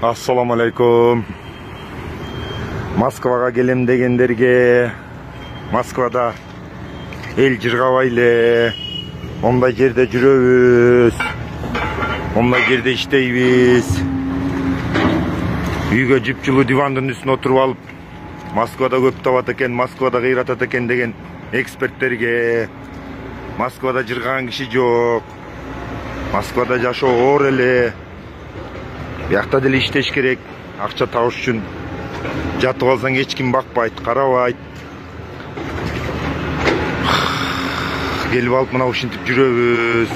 Assalamu alaikum. Moskvaga gelem degендерге Moskvada el жыргабайлы. Ондай жерде жүрөбүз. Ондай жерде иштейбиз. Үйгө жып-жылуу дивандын үстүнө отуруп алып, Москвада көп табат экен, Москвада кыйратат экен деген эксперттерге Москвада жыргаган киши жок. Москвада жашоо оор эле. Бияқта деле иштеш керек, акча табыш үчүн. Жатып алсаң эч ким бакпайт, карабайт. Келип алып мына ушинтип жүрөбүз.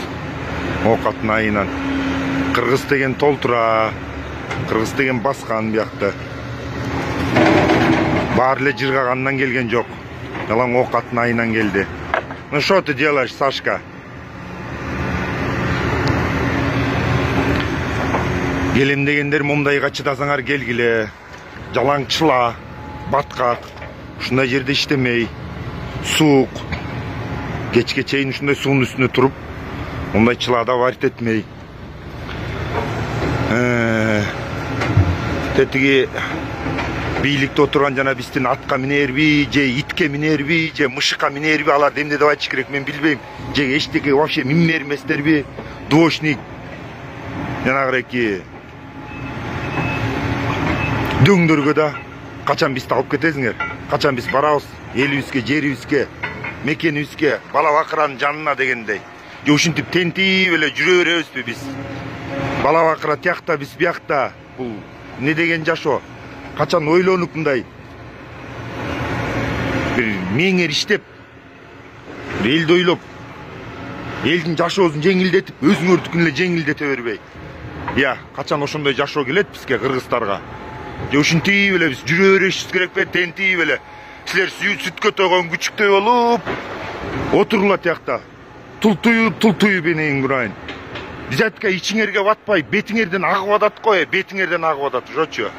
Оокаттын айынан. Кыргыз деген толтура, кыргыз деген баскан бияқта. Баары эле жыргагандан келген жок. Жалаң оокаттын айынан келди. Ну что ты делаешь, Сашка? Келем дегендер момдайга чыдасаңар келгиле. Жалаңчыла, баткак, ушундай жерде иштемей, суук. Кечке чейин ушундай суунун үстүнө туруп, момдай чылаада варит этмей. Тетиги бийликте отурган жана биздин атка минерби, же итке минерби, же мышыкка минерби, алар демде деп айтыш керек, мен билбейм. Же эчтеке вообще минмер эместерби, двоечник. Жанагыреки дөңдөргө да качан бизди алып кетесиңер? Качан биз барабыз элибизге, жерибизге, мекенибизге, бала бакыранын жанына дегендей. Же ушинтип тентип эле жүрө беребизби биз? Бала бакыра тиякта, биз биякта. Бул не деген жашоо? Качан ойлонуп мындай бир меңер иштеп, бир элди ойлоп, элдин жашоосун жеңилдетип, өзүңөрдүкүн эле жеңилдете бербей. Я, качан ошондой жашоо келет бизге, кыргыздарга? Же ушинтип эле биз жүрө беришибиз керекпи? Тентип эле силер сүткө тойгон күчүктөй болуп отурула тиякта. Тултуюп энең бурайын. Дизатка ичиңерге батпай, бетиңерден агып атат го, бетиңерден агып атат, ошочу.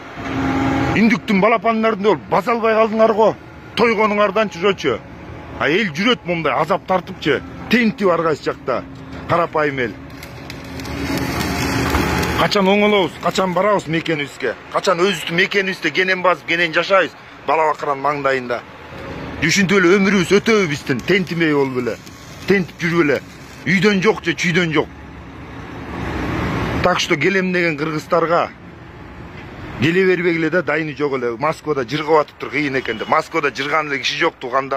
Индүктүн балапандарында болуп баса албай калдыңар го, тойгонуңарданчы ошочу. А эл жүрөт момдай азап тартыпчы, тентип ар кайсы жакта, карапайым эл. Качан оңолобуз, качан барабыз мекенибизге, качан өзүбүздүн мекенибизде кенен басып, кенен жашайбыз, бала бакыран маңдайында. Ушинтип эле өмүрүбүз өтөбү биздин, тентимей болуп эле, тентип жүрүп эле. Үйдөн жок же чүйдөн жок. Так что келем деген кыргыздарга келе бербегиле да, дайыны жок эле. Москвада жыргап атыптыр, кыйын экен деп. Москвада жырган эле киши жок, тууганда.